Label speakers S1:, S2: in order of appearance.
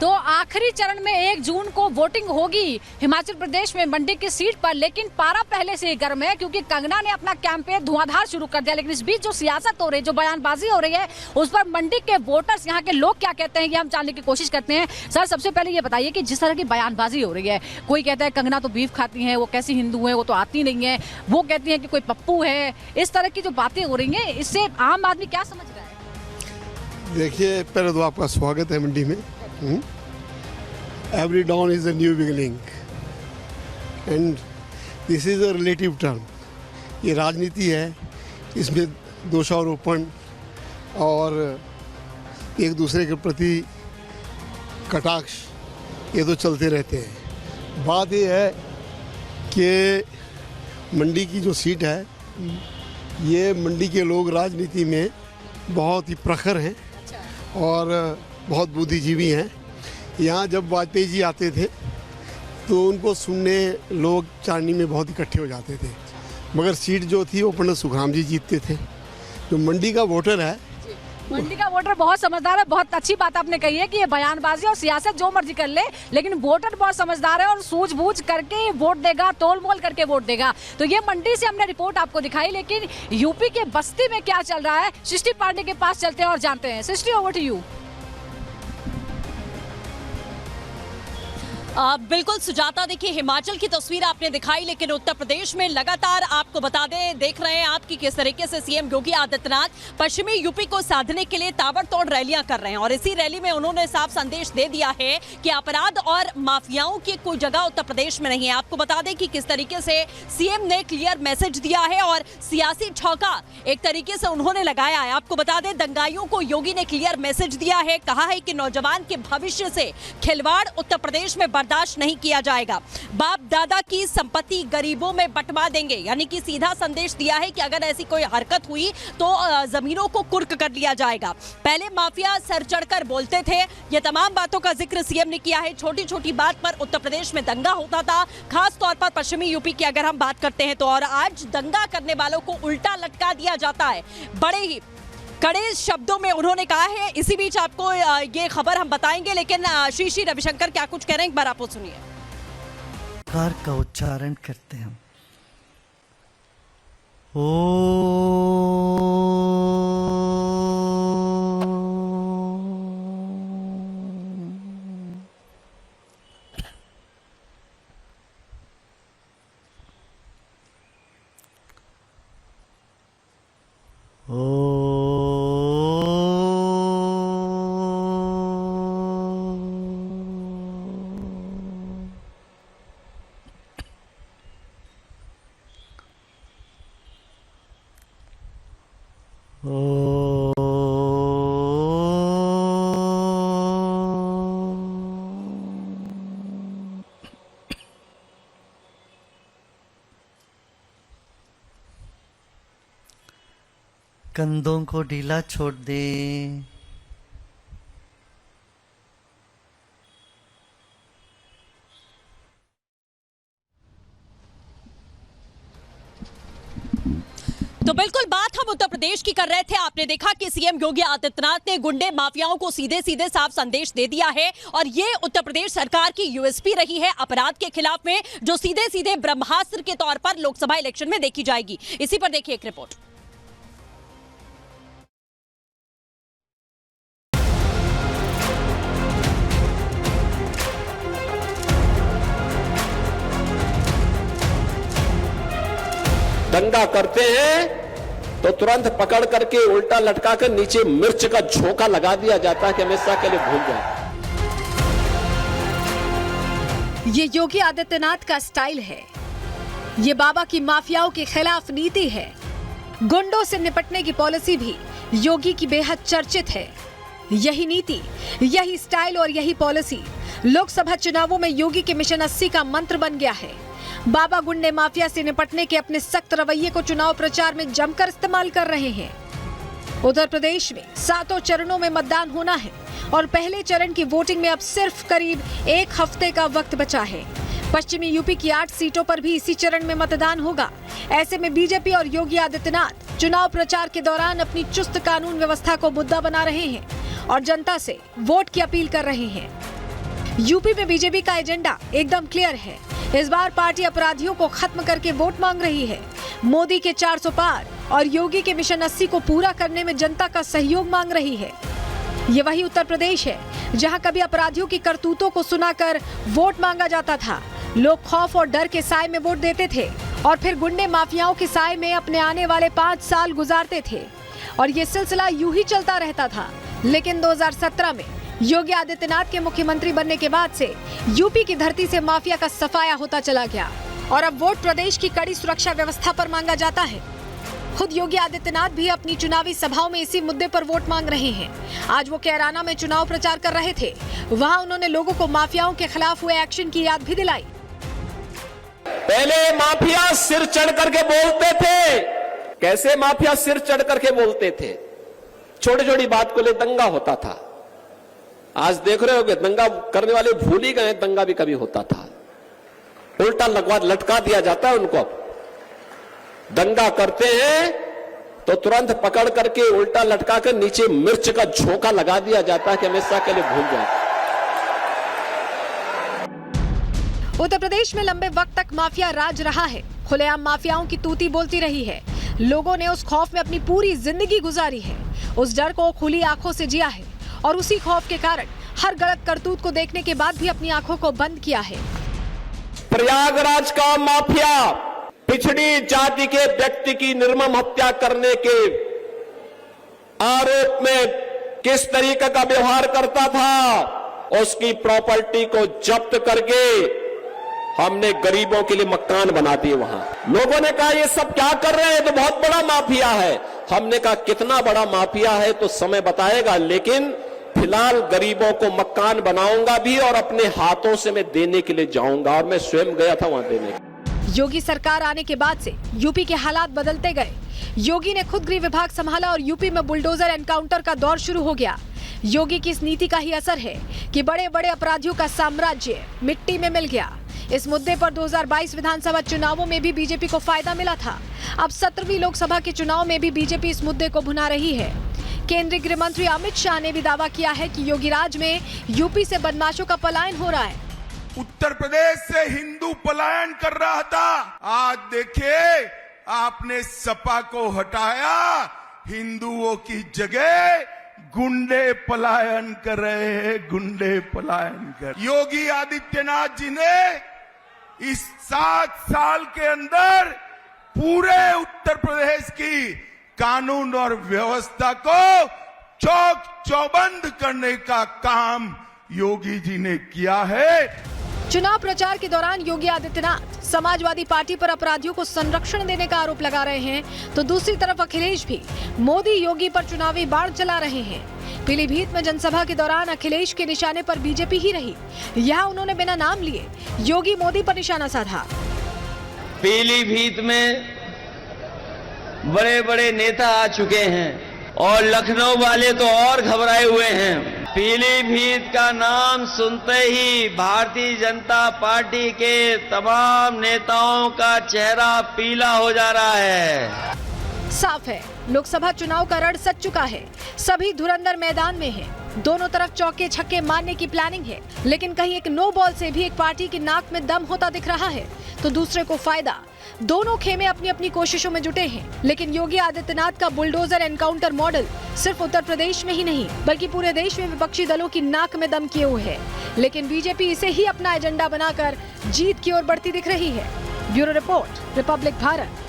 S1: तो आखिरी चरण में 1 जून को वोटिंग होगी हिमाचल प्रदेश में मंडी की सीट पर, लेकिन पारा पहले से ही गर्म है क्योंकि कंगना ने अपना कैंपेन धुआंधार शुरू कर दिया। लेकिन इस बीच जो सियासत हो रही है, जो बयानबाजी हो रही है, उस पर मंडी के वोटर्स, यहाँ के लोग क्या कहते हैं, ये हम जानने की कोशिश करते हैं। सर, सबसे पहले ये बताइए कि जिस तरह की बयानबाजी हो रही है, कोई कहता है कंगना तो बीफ खाती हैं, वो कैसी हिंदू है, वो तो आती नहीं है, वो कहती है कि कोई पप्पू है, इस तरह की जो बातें हो रही हैं, इससे आम आदमी क्या समझ रहा है?
S2: देखिए, पहले तो आपका स्वागत है मंडी में। Every dawn is a new beginning and this is a relative term. ये राजनीति है, इसमें दोषारोपण और एक दूसरे के प्रति कटाक्ष ये तो चलते रहते हैं। बात ये है कि मंडी की जो सीट है, ये मंडी के लोग राजनीति में बहुत ही प्रखर हैं और बहुत बुद्धिजीवी हैं। यहाँ जब वाजपेयी जी आते थे तो उनको सुनने लोग चांदनी में बहुत इकट्ठे हो जाते थे, मगर सीट जो थी वो पंडित सुखराम जी जीतते थे। जो मंडी का वोटर है,
S1: मंडी का वोटर बहुत समझदार है। बहुत अच्छी बात आपने कही है कि ये बयानबाजी और सियासत जो मर्जी कर ले, लेकिन वोटर बहुत समझदार है और सूझबूझ करके वोट देगा, तोल मोल करके वोट देगा। तो ये मंडी से हमने रिपोर्ट आपको दिखाई, लेकिन यूपी के बस्ती में क्या चल रहा है, सृष्टि पांडे के पास चलते हैं और जानते हैं। सृष्टि, ओवर टू यू।
S3: बिल्कुल सुजाता, देखिए हिमाचल की तस्वीर आपने दिखाई, लेकिन उत्तर प्रदेश में लगातार आपको बता दें, देख रहे हैं आप कि किस तरीके से सीएम योगी आदित्यनाथ पश्चिमी यूपी को साधने के लिए ताबड़तोड़ रैलियां कर रहे हैं। और इसी रैली में उन्होंने साफ संदेश दे दिया है कि अपराध और माफियाओं की कोई जगह उत्तर प्रदेश में नहीं है। आपको बता दें कि किस तरीके से सीएम ने क्लियर मैसेज दिया है और सियासी छौका एक तरीके से उन्होंने लगाया है। आपको बता दें, दंगाइयों को योगी ने क्लियर मैसेज दिया है, कहा है कि नौजवान के भविष्य से खिलवाड़ उत्तर प्रदेश में बर्दाश्त नहीं किया जाएगा। बाप दादा की संपत्ति गरीबों में बंटवा देंगे, यानी कि सीधा संदेश दिया है कि अगर ऐसी कोई हरकत हुई तो जमीनों को कुर्क कर लिया जाएगा। पहले माफिया सर चढ़कर बोलते थे, ये तमाम बातों का जिक्र सीएम ने किया है। छोटी छोटी बात पर उत्तर प्रदेश में दंगा होता था, खास तौर पर पश्चिमी यूपी की अगर हम बात करते हैं तो, और आज दंगा करने वालों को उल्टा लटका दिया जाता है। बड़े ही कड़े शब्दों में उन्होंने कहा है। इसी बीच आपको ये खबर हम बताएंगे, लेकिन श्री रविशंकर क्या कुछ कह रहे हैं, एक बार आप सुनिए।
S4: कार का उच्चारण करते हैं कंधों को ढीला छोड़ दे।
S3: तो बिल्कुल बात हम उत्तर प्रदेश की कर रहे थे। आपने देखा कि सीएम योगी आदित्यनाथ ने गुंडे माफियाओं को सीधे सीधे साफ संदेश दे दिया है और ये उत्तर प्रदेश सरकार की यूएसपी रही है अपराध के खिलाफ में, जो सीधे सीधे ब्रह्मास्त्र के तौर पर लोकसभा इलेक्शन में देखी जाएगी। इसी पर देखिए एक रिपोर्ट।
S5: दंगा करते हैं तो तुरंत पकड़ करके उल्टा लटका कर नीचे मिर्च का झोंका लगा दिया जाता है कि हमेशा के लिए भूल जाए।
S1: ये योगी आदित्यनाथ का स्टाइल है। ये बाबा की माफियाओं के खिलाफ नीति है। गुंडों से निपटने की पॉलिसी भी योगी की बेहद चर्चित है। यही नीति, यही स्टाइल और यही पॉलिसी लोकसभा चुनावों में योगी के मिशन 80 का मंत्र बन गया है। बाबा गुंडे माफिया से निपटने के अपने सख्त रवैये को चुनाव प्रचार में जमकर इस्तेमाल कर रहे हैं। उत्तर प्रदेश में 7 चरणों में मतदान होना है और पहले चरण की वोटिंग में अब सिर्फ करीब 1 हफ्ते का वक्त बचा है। पश्चिमी यूपी की 8 सीटों पर भी इसी चरण में मतदान होगा। ऐसे में बीजेपी और योगी आदित्यनाथ चुनाव प्रचार के दौरान अपनी चुस्त कानून व्यवस्था को मुद्दा बना रहे हैं और जनता से वोट की अपील कर रहे हैं। यूपी में बीजेपी का एजेंडा एकदम क्लियर है। इस बार पार्टी अपराधियों को खत्म करके वोट मांग रही है। मोदी के 400 पार और योगी के मिशन 80 को पूरा करने में जनता का सहयोग मांग रही है। ये वही उत्तर प्रदेश है जहां कभी अपराधियों की करतूतों को सुनाकर वोट मांगा जाता था। लोग खौफ और डर के साए में वोट देते थे और फिर गुंडे माफियाओं के साए में अपने आने वाले 5 साल गुजारते थे और ये सिलसिला यूं ही चलता रहता था। लेकिन 2017 में योगी आदित्यनाथ के मुख्यमंत्री बनने के बाद से यूपी की धरती से माफिया का सफाया होता चला गया और अब वोट प्रदेश की कड़ी सुरक्षा व्यवस्था पर मांगा जाता है। खुद योगी आदित्यनाथ भी अपनी चुनावी सभाओं में इसी मुद्दे पर वोट मांग रहे हैं। आज वो कैराना में चुनाव प्रचार कर रहे थे। वहां उन्होंने लोगों को माफियाओं के खिलाफ हुए एक्शन की याद भी दिलाई।
S5: पहले माफिया सिर चढ़ करके बोलते थे। कैसे माफिया सिर चढ़ करके बोलते थे? छोटी छोटी बात को ले दंगा होता था। आज देख रहे हो कि दंगा करने वाले भूल ही गए दंगा भी कभी होता था। उल्टा लटका दिया जाता है उनको। दंगा करते हैं तो तुरंत पकड़ करके उल्टा लटका कर नीचे मिर्च का झोंका लगा दिया जाता है कि हमेशा के लिए भूल जाए।
S1: उत्तर प्रदेश में लंबे वक्त तक माफिया राज रहा है। खुलेआम माफियाओं की तूती बोलती रही है। लोगों ने उस खौफ में अपनी पूरी जिंदगी गुजारी है। उस डर को खुली आंखों से जिया है और उसी खौफ के कारण हर गलत करतूत को देखने के बाद भी अपनी आंखों को बंद किया है।
S5: प्रयागराज का माफिया पिछड़ी जाति के व्यक्ति की निर्मम हत्या करने के आरोप में किस तरीके का व्यवहार करता था, उसकी प्रॉपर्टी को जब्त करके हमने गरीबों के लिए मकान बना दिए। वहां लोगों ने कहा ये सब क्या कर रहे हैं, तो बहुत बड़ा माफिया है। हमने कहा कितना बड़ा माफिया है तो समय बताएगा, लेकिन फिलहाल गरीबों को मकान बनाऊंगा भी और अपने हाथों से मैं देने के लिए जाऊंगा। और मैं स्वयं गया था वहां देने।
S1: योगी सरकार आने के बाद से यूपी के हालात बदलते गए। योगी ने खुद गृह विभाग संभाला और यूपी में बुलडोजर एनकाउंटर का दौर शुरू हो गया। योगी की इस नीति का ही असर है कि बड़े बड़े अपराधियों का साम्राज्य मिट्टी में मिल गया। इस मुद्दे पर 2022 विधानसभा चुनावों में भी बीजेपी को फायदा मिला था। अब 17वीं लोकसभा के चुनाव में भी बीजेपी इस मुद्दे को भुना रही है। केंद्रीय गृह मंत्री अमित शाह ने भी दावा किया है कि योगी राज में यूपी से बदमाशों का पलायन हो रहा है।
S6: उत्तर प्रदेश से हिंदू पलायन कर रहा था, आज देखिए आपने सपा को हटाया, हिंदुओं की जगह गुंडे पलायन कर रहे हैं। गुंडे पलायन कर योगी आदित्यनाथ जी ने इस 7 साल के अंदर पूरे उत्तर प्रदेश की कानून और व्यवस्था को चौक चौबंद करने का काम योगी जी ने किया है।
S1: चुनाव प्रचार के दौरान योगी आदित्यनाथ समाजवादी पार्टी पर अपराधियों को संरक्षण देने का आरोप लगा रहे हैं, तो दूसरी तरफ अखिलेश भी मोदी योगी पर चुनावी बाढ़ चला रहे हैं। पीलीभीत में जनसभा के दौरान अखिलेश के निशाने पर बीजेपी ही रही। यहाँ उन्होंने बिना नाम लिए योगी मोदी पर निशाना साधा।
S7: पीलीभीत में बड़े बड़े नेता आ चुके हैं और लखनऊ वाले तो और घबराए हुए हैं। पीलीभीत का नाम सुनते ही भारतीय जनता पार्टी के तमाम नेताओं का चेहरा पीला हो जा रहा है।
S1: साफ है, लोकसभा चुनाव का रण सज चुका है। सभी धुरंधर मैदान में हैं। दोनों तरफ चौके छक्के मारने की प्लानिंग है, लेकिन कहीं एक नो बॉल से भी एक पार्टी की नाक में दम होता दिख रहा है तो दूसरे को फायदा। दोनों खेमे अपनी अपनी कोशिशों में जुटे हैं, लेकिन योगी आदित्यनाथ का बुलडोजर एनकाउंटर मॉडल सिर्फ उत्तर प्रदेश में ही नहीं बल्कि पूरे देश में विपक्षी दलों की नाक में दम किए हुए है। लेकिन बीजेपी इसे ही अपना एजेंडा बनाकर जीत की ओर बढ़ती दिख रही है। Bureau report, Republic Bharat.